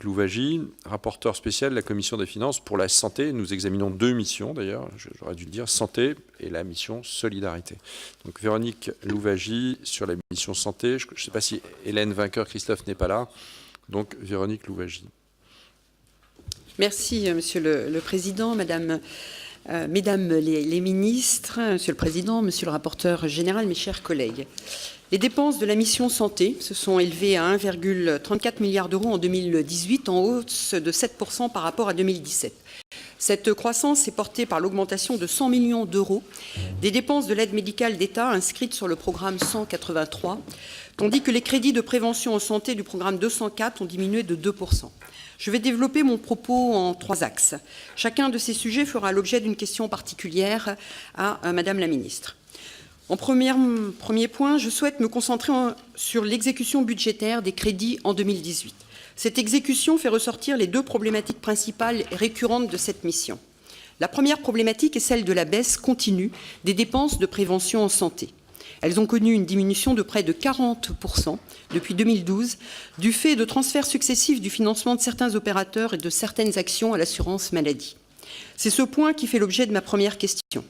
Véronique Louwagie, rapporteure spéciale de la Commission des finances pour la santé. Nous examinons deux missions d'ailleurs, j'aurais dû le dire, santé et la mission solidarité. Donc Véronique Louwagie sur la mission santé. Je ne sais pas si Hélène Vainqueur-Christophe n'est pas là. Donc Véronique Louwagie. Merci Monsieur le Président, Mesdames les ministres, Monsieur le Président, Monsieur le rapporteur général, mes chers collègues. Les dépenses de la mission santé se sont élevées à 1,34 milliard d'euros en 2018, en hausse de 7% par rapport à 2017. Cette croissance est portée par l'augmentation de 100 millions d'euros des dépenses de l'aide médicale d'État inscrites sur le programme 183, tandis que les crédits de prévention en santé du programme 204 ont diminué de 2%. Je vais développer mon propos en trois axes. Chacun de ces sujets fera l'objet d'une question particulière à Madame la Ministre. En premier point, je souhaite me concentrer sur l'exécution budgétaire des crédits en 2018. Cette exécution fait ressortir les deux problématiques principales et récurrentes de cette mission. La première problématique est celle de la baisse continue des dépenses de prévention en santé. Elles ont connu une diminution de près de 40% depuis 2012 du fait de transferts successifs du financement de certains opérateurs et de certaines actions à l'assurance maladie. C'est ce point qui fait l'objet de ma première question.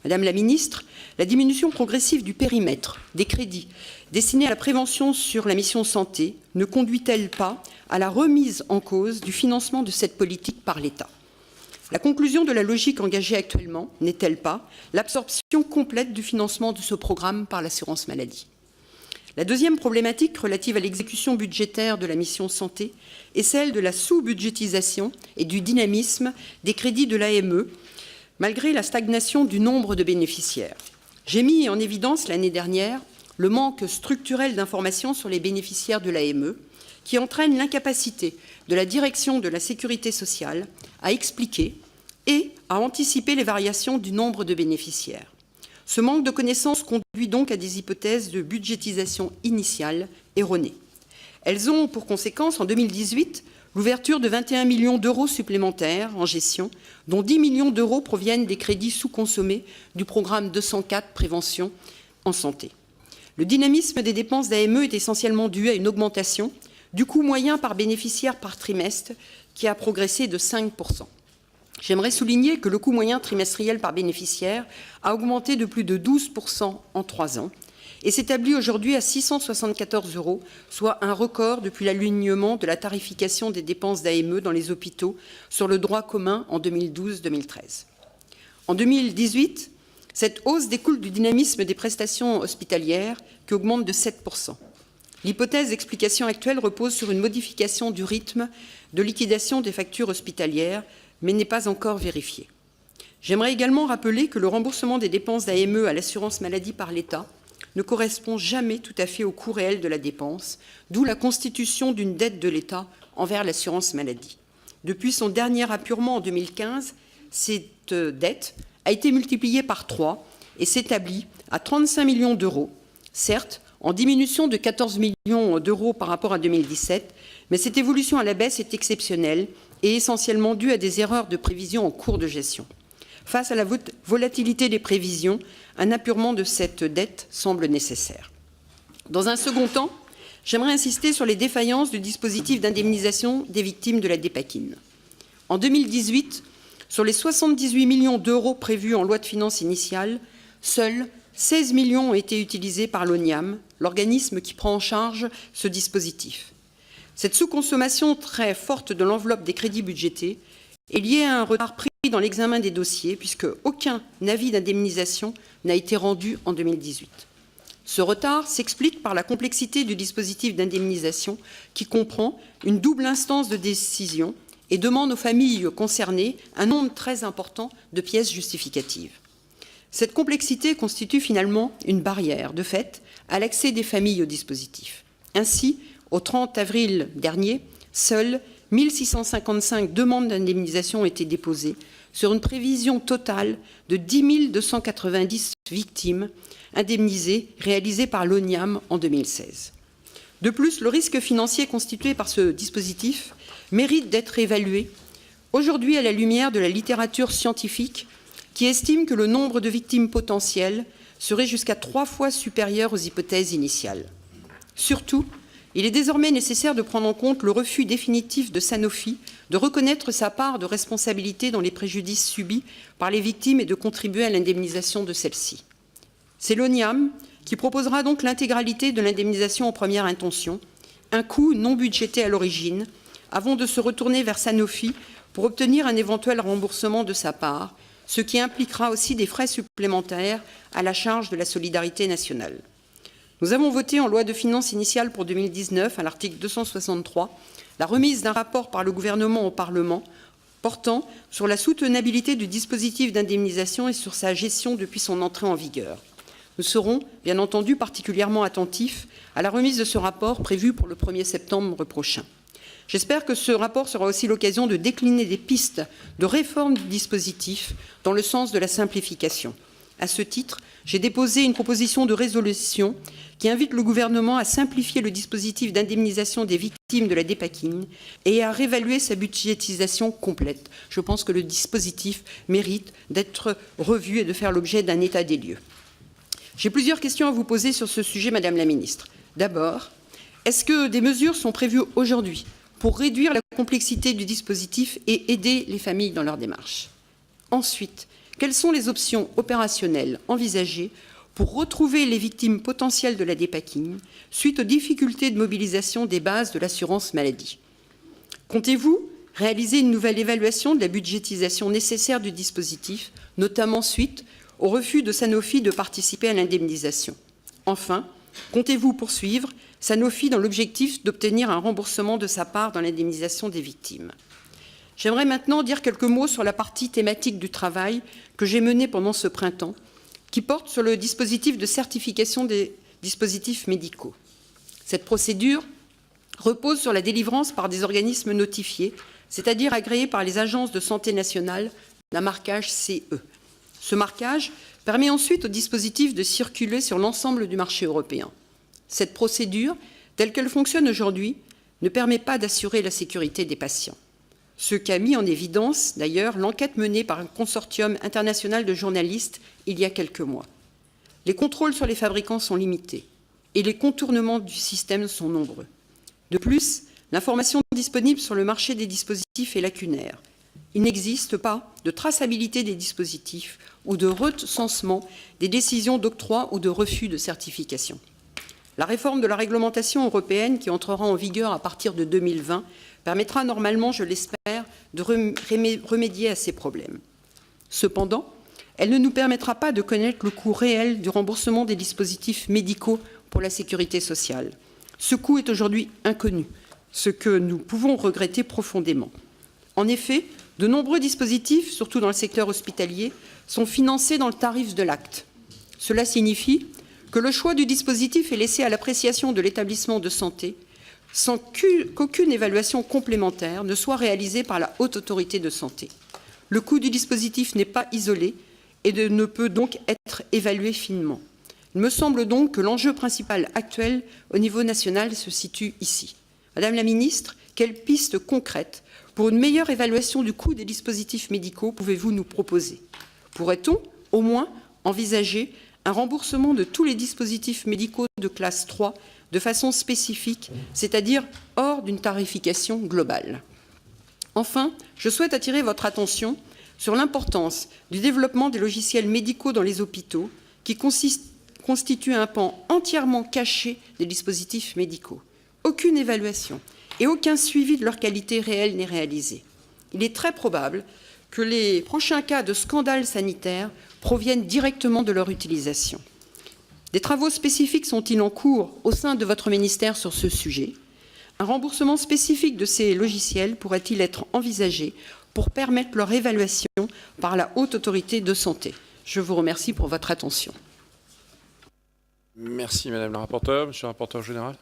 Madame la Ministre, la diminution progressive du périmètre des crédits destinés à la prévention sur la mission santé ne conduit-elle pas à la remise en cause du financement de cette politique par l'État? La conclusion de la logique engagée actuellement n'est-elle pas l'absorption complète du financement de ce programme par l'assurance maladie? La deuxième problématique relative à l'exécution budgétaire de la mission santé est celle de la sous-budgétisation et du dynamisme des crédits de l'AME, malgré la stagnation du nombre de bénéficiaires. J'ai mis en évidence l'année dernière le manque structurel d'informations sur les bénéficiaires de l'AME, qui entraîne l'incapacité de la direction de la sécurité sociale à expliquer et à anticiper les variations du nombre de bénéficiaires. Ce manque de connaissances conduit donc à des hypothèses de budgétisation initiale erronées. Elles ont pour conséquence, en 2018, l'ouverture de 21 millions d'euros supplémentaires en gestion, dont 10 millions d'euros proviennent des crédits sous-consommés du programme 204 Prévention en santé. Le dynamisme des dépenses d'AME est essentiellement dû à une augmentation du coût moyen par bénéficiaire par trimestre qui a progressé de 5%. J'aimerais souligner que le coût moyen trimestriel par bénéficiaire a augmenté de plus de 12% en 3 ans et s'établit aujourd'hui à 674 €, soit un record depuis l'alignement de la tarification des dépenses d'AME dans les hôpitaux sur le droit commun en 2012-2013. En 2018, cette hausse découle du dynamisme des prestations hospitalières qui augmente de 7%. L'hypothèse d'explication actuelle repose sur une modification du rythme de liquidation des factures hospitalières, mais n'est pas encore vérifiée. J'aimerais également rappeler que le remboursement des dépenses d'AME à l'assurance maladie par l'État ne correspond jamais tout à fait au coût réel de la dépense, d'où la constitution d'une dette de l'État envers l'assurance maladie. Depuis son dernier apurement en 2015, cette dette a été multipliée par 3 et s'établit à 35 millions d'euros, certes en diminution de 14 millions d'euros par rapport à 2017, mais cette évolution à la baisse est exceptionnelle et essentiellement due à des erreurs de prévision en cours de gestion. Face à la volatilité des prévisions, un apurement de cette dette semble nécessaire. Dans un second temps, j'aimerais insister sur les défaillances du dispositif d'indemnisation des victimes de la dépakine. En 2018, sur les 78 millions d'euros prévus en loi de finances initiale, seuls 16 millions ont été utilisés par l'ONIAM, l'organisme qui prend en charge ce dispositif. Cette sous-consommation très forte de l'enveloppe des crédits budgétés est liée à un retard pris dans l'examen des dossiers, puisque aucun avis d'indemnisation n'a été rendu en 2018. Ce retard s'explique par la complexité du dispositif d'indemnisation qui comprend une double instance de décision et demande aux familles concernées un nombre très important de pièces justificatives. Cette complexité constitue finalement une barrière, de fait, à l'accès des familles au dispositif. Ainsi, au 30 avril dernier, seules 1655 demandes d'indemnisation ont été déposées sur une prévision totale de 10 290 victimes indemnisées réalisées par l'ONIAM en 2016. De plus, le risque financier constitué par ce dispositif mérite d'être évalué aujourd'hui à la lumière de la littérature scientifique qui estime que le nombre de victimes potentielles serait jusqu'à 3 fois supérieur aux hypothèses initiales. Surtout, il est désormais nécessaire de prendre en compte le refus définitif de Sanofi de reconnaître sa part de responsabilité dans les préjudices subis par les victimes et de contribuer à l'indemnisation de celles-ci. C'est l'ONIAM qui proposera donc l'intégralité de l'indemnisation en première intention, un coût non budgété à l'origine, avant de se retourner vers Sanofi pour obtenir un éventuel remboursement de sa part, ce qui impliquera aussi des frais supplémentaires à la charge de la solidarité nationale. Nous avons voté en loi de finances initiale pour 2019, à l'article 263, la remise d'un rapport par le gouvernement au Parlement portant sur la soutenabilité du dispositif d'indemnisation et sur sa gestion depuis son entrée en vigueur. Nous serons, bien entendu, particulièrement attentifs à la remise de ce rapport prévue pour le 1er septembre prochain. J'espère que ce rapport sera aussi l'occasion de décliner des pistes de réforme du dispositif dans le sens de la simplification. À ce titre, j'ai déposé une proposition de résolution qui invite le gouvernement à simplifier le dispositif d'indemnisation des victimes de la dépakine et à réévaluer sa budgétisation complète. Je pense que le dispositif mérite d'être revu et de faire l'objet d'un état des lieux. J'ai plusieurs questions à vous poser sur ce sujet, Madame la Ministre. D'abord, est-ce que des mesures sont prévues aujourd'hui pour réduire la complexité du dispositif et aider les familles dans leur démarche? Ensuite, quelles sont les options opérationnelles envisagées pour retrouver les victimes potentielles de la dépakine suite aux difficultés de mobilisation des bases de l'assurance maladie? Comptez-vous réaliser une nouvelle évaluation de la budgétisation nécessaire du dispositif, notamment suite au refus de Sanofi de participer à l'indemnisation? Enfin, comptez-vous poursuivre Sanofi dans l'objectif d'obtenir un remboursement de sa part dans l'indemnisation des victimes? J'aimerais maintenant dire quelques mots sur la partie thématique du travail que j'ai menée pendant ce printemps, qui porte sur le dispositif de certification des dispositifs médicaux. Cette procédure repose sur la délivrance par des organismes notifiés, c'est-à-dire agréés par les agences de santé nationale, d'un marquage CE. Ce marquage permet ensuite au dispositif de circuler sur l'ensemble du marché européen. Cette procédure, telle qu'elle fonctionne aujourd'hui, ne permet pas d'assurer la sécurité des patients. Ce qu'a mis en évidence, d'ailleurs, l'enquête menée par un consortium international de journalistes il y a quelques mois. Les contrôles sur les fabricants sont limités et les contournements du système sont nombreux. De plus, l'information disponible sur le marché des dispositifs est lacunaire. Il n'existe pas de traçabilité des dispositifs ou de recensement des décisions d'octroi ou de refus de certification. La réforme de la réglementation européenne qui entrera en vigueur à partir de 2020 permettra normalement, je l'espère, de remédier à ces problèmes. Cependant, elle ne nous permettra pas de connaître le coût réel du remboursement des dispositifs médicaux pour la sécurité sociale. Ce coût est aujourd'hui inconnu, ce que nous pouvons regretter profondément. En effet, de nombreux dispositifs, surtout dans le secteur hospitalier, sont financés dans le tarif de l'acte. Cela signifie que le choix du dispositif est laissé à l'appréciation de l'établissement de santé sans qu'aucune évaluation complémentaire ne soit réalisée par la Haute Autorité de Santé. Le coût du dispositif n'est pas isolé et ne peut donc être évalué finement. Il me semble donc que l'enjeu principal actuel au niveau national se situe ici. Madame la Ministre, quelles pistes concrètes pour une meilleure évaluation du coût des dispositifs médicaux pouvez-vous nous proposer? Pourrait-on au moins envisager un remboursement de tous les dispositifs médicaux de classe 3 de façon spécifique, c'est-à-dire hors d'une tarification globale? Enfin, je souhaite attirer votre attention sur l'importance du développement des logiciels médicaux dans les hôpitaux qui constituent un pan entièrement caché des dispositifs médicaux. Aucune évaluation et aucun suivi de leur qualité réelle n'est réalisé. Il est très probable que les prochains cas de scandale sanitaire proviennent directement de leur utilisation. Des travaux spécifiques sont-ils en cours au sein de votre ministère sur ce sujet? Un remboursement spécifique de ces logiciels pourrait-il être envisagé pour permettre leur évaluation par la Haute Autorité de Santé? Je vous remercie pour votre attention. Merci Madame la rapporteure. Monsieur le rapporteur général.